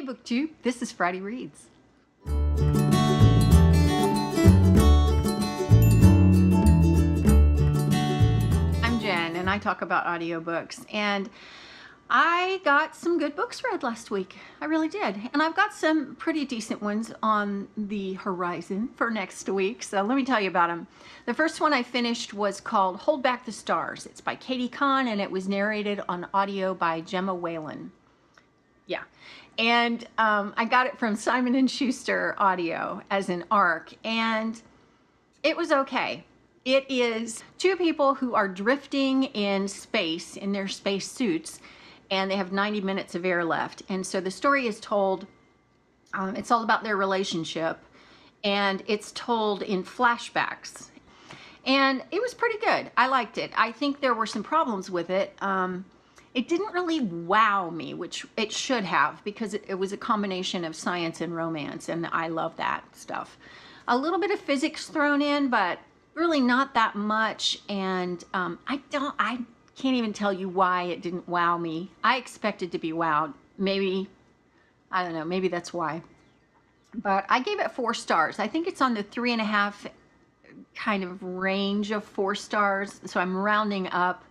Hey BookTube, this is Friday Reads. I'm Jen and I talk about audiobooks, and I got some good books read last week. I really did. And I've got some pretty decent ones on the horizon for next week. So let me tell you about them. The first one I finished was called Hold Back the Stars. It's by Kahn and it was narrated on audio by Gemma Whalen. Yeah. And I got it from Simon & Schuster Audio as an ARC, and it was okay. It is two people who are drifting in space in their space suits, and they have 90 minutes of air left. And so the story is told, it's all about their relationship, and it's told in flashbacks. And it was pretty good. I liked it. I think there were some problems with it. It didn't really wow me, which it should have, because it was a combination of science and romance, and I love that stuff. A little bit of physics thrown in, but really not that much. And I can't even tell you why it didn't wow me. I expected to be wowed. Maybe, I don't know, maybe that's why. But I gave it 4 stars. I think it's on the 3.5 kind of range of 4 stars, so I'm rounding up.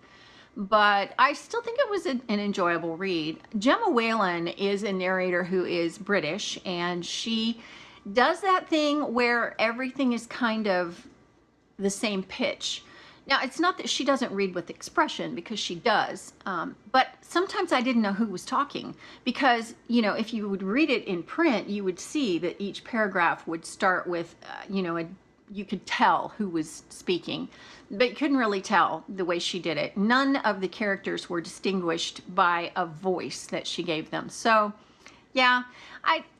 But I still think it was an enjoyable read. Gemma Whalen is a narrator who is British, and she does that thing where everything is kind of the same pitch. Now, it's not that she doesn't read with expression, because she does, but sometimes I didn't know who was talking, because, you know, if you would read it in print, you would see that each paragraph would start with, you know, you could tell who was speaking, but you couldn't really tell the way she did it. None of the characters were distinguished by a voice that she gave them. So yeah,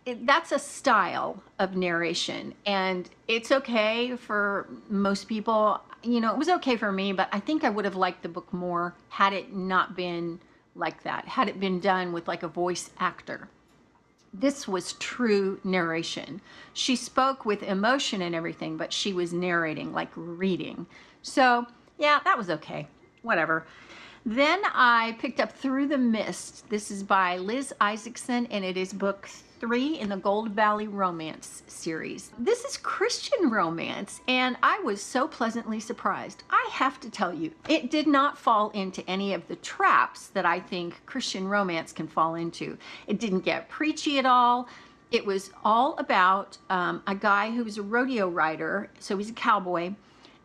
that's a style of narration, and it's okay for most people. You know, it was okay for me, but I think I would have liked the book more had it not been like that, had it been done with like a voice actor. This was true narration. She spoke with emotion and everything, but she was narrating, like reading. So yeah, that was okay, whatever. Then I picked up Through the Mist. This is by Liz Isaacson, and it is book 3 in the Gold Valley Romance series. This is Christian romance, and I was so pleasantly surprised. I have to tell you, it did not fall into any of the traps that I think Christian romance can fall into. It didn't get preachy at all. It was all about a guy who was a rodeo rider, so he's a cowboy,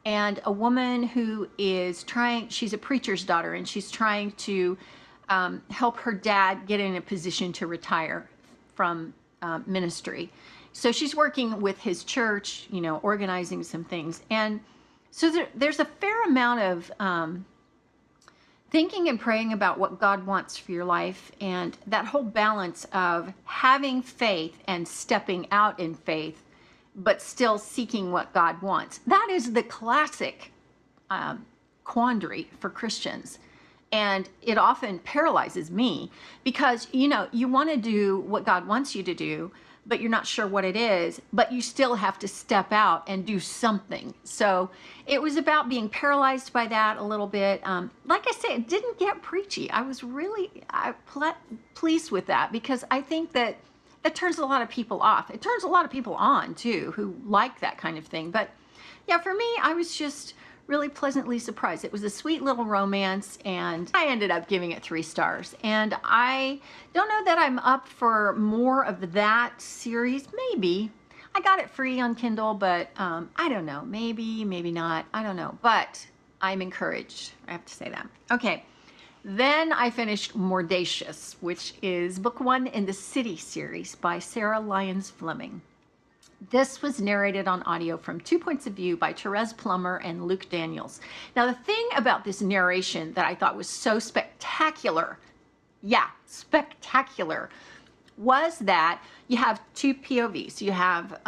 and a woman who is she's a preacher's daughter, and she's trying to help her dad get in a position to retire from ministry. So she's working with his church, you know, organizing some things. And so there's a fair amount of thinking and praying about what God wants for your life, and that whole balance of having faith and stepping out in faith, but still seeking what God wants. That is the classic quandary for Christians. And it often paralyzes me, because, you know, you want to do what God wants you to do, but you're not sure what it is, but you still have to step out and do something. So it was about being paralyzed by that a little bit. Like I said, it didn't get preachy. I was really pleased with that, because I think that turns a lot of people off. It turns a lot of people on too, who like that kind of thing. But yeah, for me, I was just really pleasantly surprised. It was a sweet little romance, and I ended up giving it 3 stars. And I don't know that I'm up for more of that series. Maybe. I got it free on Kindle, but I don't know. Maybe, maybe not. I don't know. But I'm encouraged. I have to say that. Okay. Then I finished Mordacious, which is book 1 in the City series by Sarah Lyons Fleming. This was narrated on audio from 2 points of view by Therese Plummer and Luke Daniels. Now, the thing about this narration that I thought was so spectacular, yeah, spectacular, was that you have 2 POVs. You have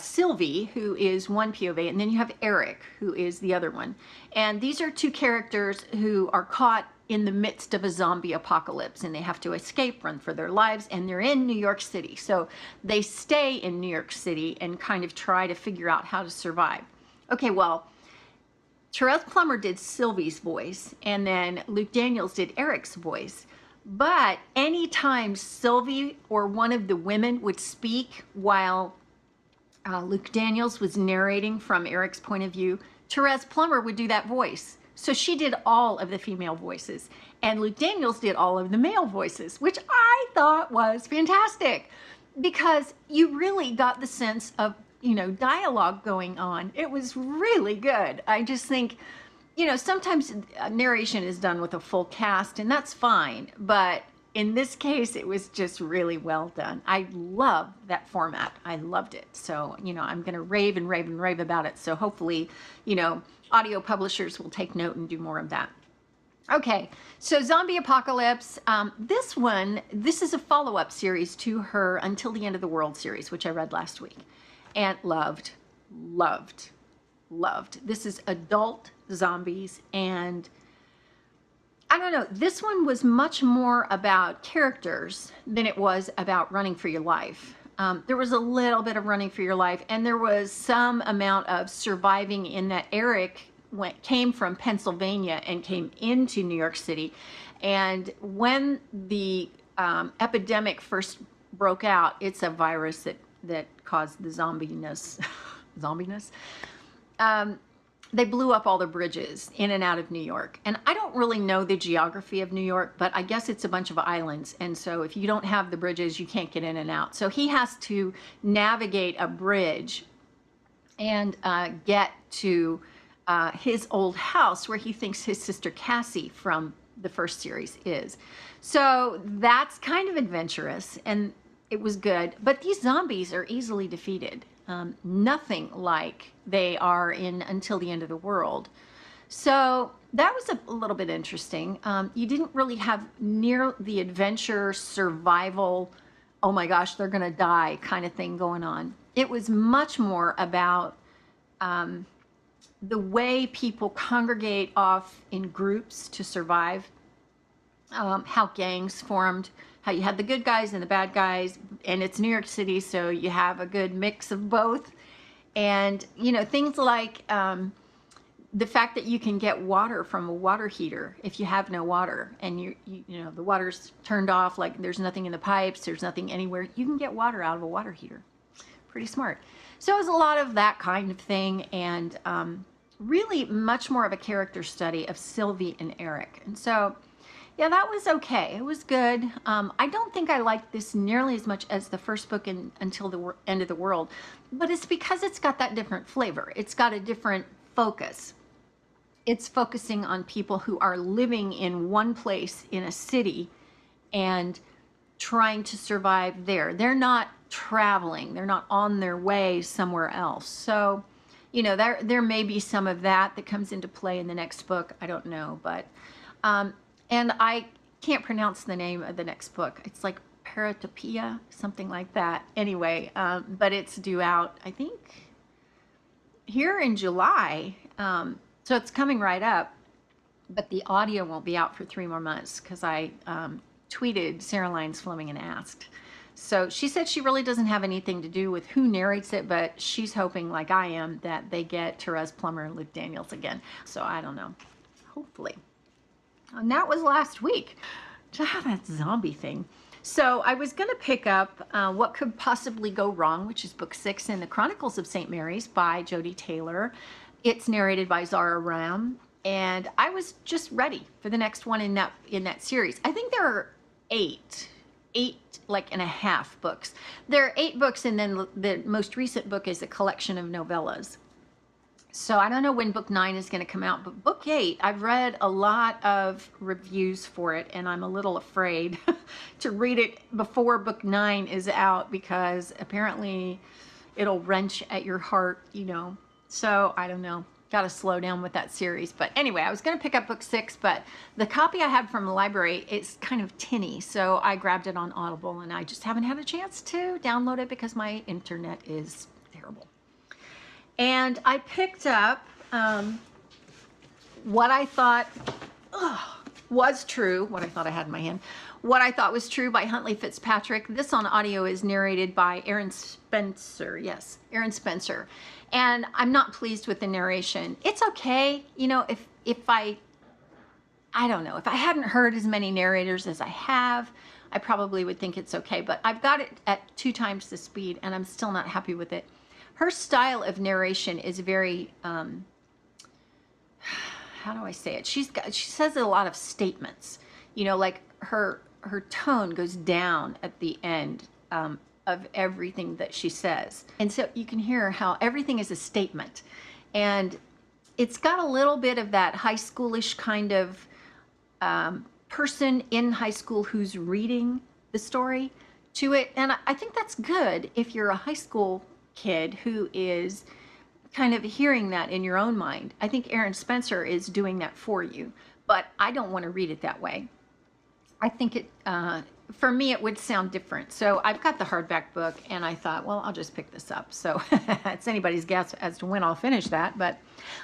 Sylvie, who is one POV, and then you have Eric, who is the other one. And these are 2 characters who are caught in the midst of a zombie apocalypse, and they have to escape, run for their lives, and they're in New York City. So they stay in New York City and kind of try to figure out how to survive. Okay, well, Therese Plummer did Sylvie's voice, and then Luke Daniels did Eric's voice. But anytime Sylvie or one of the women would speak while Luke Daniels was narrating from Eric's point of view, Therese Plummer would do that voice. So she did all of the female voices, and Luke Daniels did all of the male voices, which I thought was fantastic because you really got the sense of, you know, dialogue going on. It was really good. I just think, you know, sometimes narration is done with a full cast, and that's fine, but in this case, it was just really well done. I love that format. I loved it. So, you know, I'm going to rave and rave and rave about it. So hopefully, you know, audio publishers will take note and do more of that. Okay, so Zombie Apocalypse. This is a follow-up series to her Until the End of the World series, which I read last week. And loved. This is adult zombies, and I don't know, this one was much more about characters than it was about running for your life. There was a little bit of running for your life, and there was some amount of surviving in that Eric came from Pennsylvania and came into New York City. And when the epidemic first broke out, it's a virus that caused the zombiness. They blew up all the bridges in and out of New York. And I don't really know the geography of New York, but I guess it's a bunch of islands. And so if you don't have the bridges, you can't get in and out. So he has to navigate a bridge and get to his old house where he thinks his sister Cassie from the first series is. So that's kind of adventurous, and it was good. But these zombies are easily defeated. Nothing like they are in Until the End of the World. So that was a little bit interesting. You didn't really have near the adventure, survival, oh my gosh, they're going to die kind of thing going on. It was much more about the way people congregate off in groups to survive, how gangs formed, how you had the good guys and the bad guys, and it's New York City, so you have a good mix of both. And, you know, things like the fact that you can get water from a water heater if you have no water, and you know, the water's turned off, like there's nothing in the pipes, there's nothing anywhere, you can get water out of a water heater. Pretty smart. So it was a lot of that kind of thing, and really much more of a character study of Sylvie and Eric. And so, yeah, that was okay. It was good. I don't think I liked this nearly as much as the first book in Until the End of the World, but it's because it's got that different flavor. It's got a different focus. It's focusing on people who are living in one place in a city and trying to survive there. They're not traveling. They're not on their way somewhere else. So, you know, there may be some of that comes into play in the next book. I don't know, but and I can't pronounce the name of the next book. It's like Perepeteia, something like that. Anyway, but it's due out, I think, here in July. So it's coming right up, but the audio won't be out for 3 more months because I tweeted Sarah Lyons Fleming and asked. So she said she really doesn't have anything to do with who narrates it, but she's hoping, like I am, that they get Therese Plummer and Luke Daniels again. So I don't know. Hopefully. And that was last week. That zombie thing. So I was going to pick up What Could Possibly Go Wrong, which is book 6 in the Chronicles of St. Mary's by Jodie Taylor. It's narrated by Zara Ramm, and I was just ready for the next one in that series. I think there are 8 like and a half books. There are 8 books, and then the most recent book is a collection of novellas. So I don't know when book 9 is going to come out, but book 8, I've read a lot of reviews for it, and I'm a little afraid to read it before book 9 is out because apparently it'll wrench at your heart, you know. So I don't know. Got to slow down with that series. But anyway, I was going to pick up book 6, but the copy I had from the library is kind of tinny, so I grabbed it on Audible, and I just haven't had a chance to download it because my internet is terrible. And I picked up what I thought was true, what I thought I had in my hand, what I thought was true by Huntley Fitzpatrick. This on audio is narrated by Aaron Spencer. Yes, Aaron Spencer. And I'm not pleased with the narration. It's okay, you know, if I I don't know. If I hadn't heard as many narrators as I have, I probably would think it's okay. But I've got it at 2 times the speed, and I'm still not happy with it. Her style of narration is very, how do I say it? She says a lot of statements. You know, like her tone goes down at the end of everything that she says. And so you can hear how everything is a statement. And it's got a little bit of that high schoolish kind of person in high school who's reading the story to it. And I think that's good if you're a high school kid who is kind of hearing that in your own mind. I think Aaron Spencer is doing that for you, but I don't want to read it that way. I think it, for me, it would sound different. So I've got the hardback book, and I thought, well, I'll just pick this up. So it's anybody's guess as to when I'll finish that. But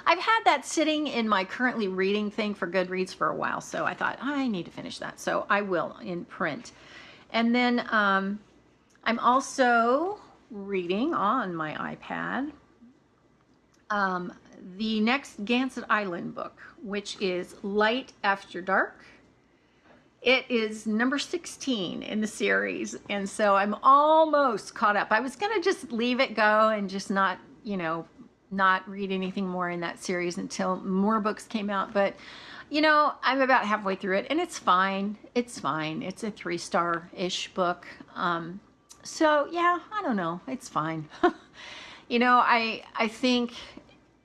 I've had that sitting in my currently reading thing for Goodreads for a while. So I thought, I need to finish that. So I will in print. And then I'm also reading on my iPad the next Gansett Island book, which is Light After Dark. It is number 16 in the series, and so I'm almost caught up. I was going to just leave it go and just not, you know, not read anything more in that series until more books came out, but, you know, I'm about halfway through it, and it's fine. It's fine. It's a 3-star-ish book. So, yeah, I don't know. It's fine. You know, I think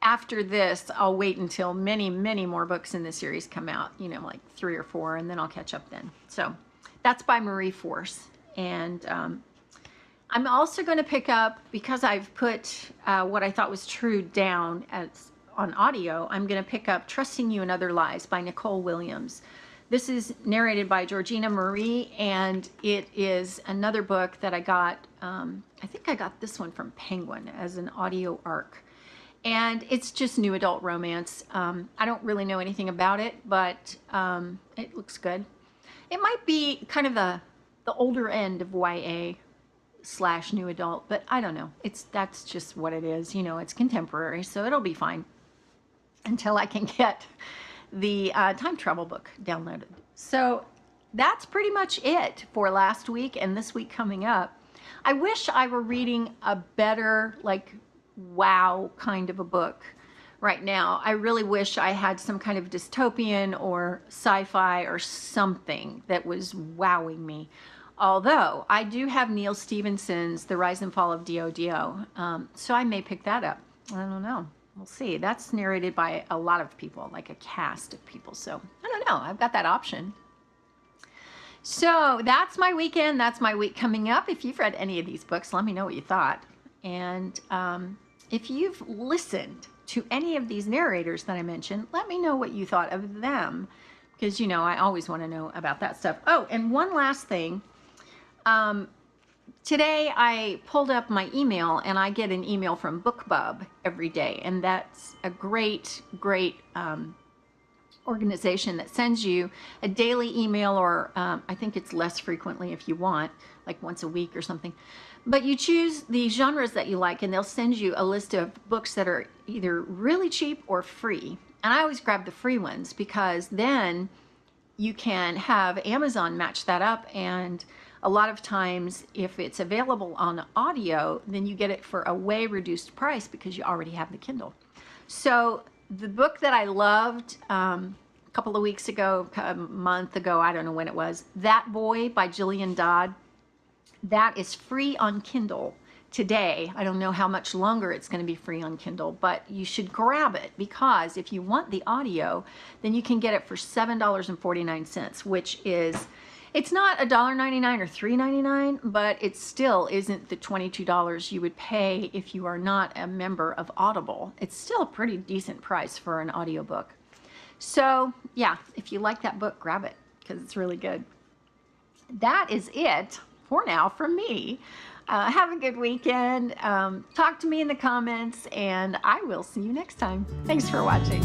after this, I'll wait until many, many more books in the series come out, you know, like 3 or 4, and then I'll catch up then. So that's by Marie Force. And I'm also going to pick up, because I've put what I thought was true down as on audio, I'm going to pick up Trusting You and Other Lies by Nicole Williams. This is narrated by Georgina Marie, and it is another book that I got, I think I got this one from Penguin as an audio arc. And it's just new adult romance. I don't really know anything about it, but it looks good. It might be kind of the older end of YA / new adult, but I don't know. That's just what it is. You know, it's contemporary, so it'll be fine until I can get the time travel book downloaded. So that's pretty much it for last week and this week coming up. I wish I were reading a better, like, wow kind of a book right now. I really wish I had some kind of dystopian or sci-fi or something that was wowing me. Although I do have Neal Stephenson's The Rise and Fall of D.O.D.O. So I may pick that up. I don't know. We'll see. That's narrated by a lot of people, like a cast of people. So I don't know. I've got that option. So that's my weekend. That's my week coming up. If you've read any of these books, let me know what you thought. And if you've listened to any of these narrators that I mentioned, let me know what you thought of them, because, you know, I always want to know about that stuff. Oh, and one last thing. Today I pulled up my email, and I get an email from BookBub every day, and that's a great organization that sends you a daily email, or I think it's less frequently if you want, like once a week or something. But you choose the genres that you like, and they'll send you a list of books that are either really cheap or free. And I always grab the free ones, because then you can have Amazon match that up. And a lot of times, if it's available on audio, then you get it for a way reduced price because you already have the Kindle. So the book that I loved a couple of weeks ago, a month ago, I don't know when it was, That Boy by Jillian Dodd. That is free on Kindle today. I don't know how much longer it's going to be free on Kindle, but you should grab it, because if you want the audio, then you can get it for $7.49, which is, it's not $1.99 or $3.99, but it still isn't the $22 you would pay if you are not a member of Audible. It's still a pretty decent price for an audiobook. So yeah, if you like that book, grab it, because it's really good. That is it for now from me. Have a good weekend. Talk to me in the comments, and I will see you next time. Thanks for watching.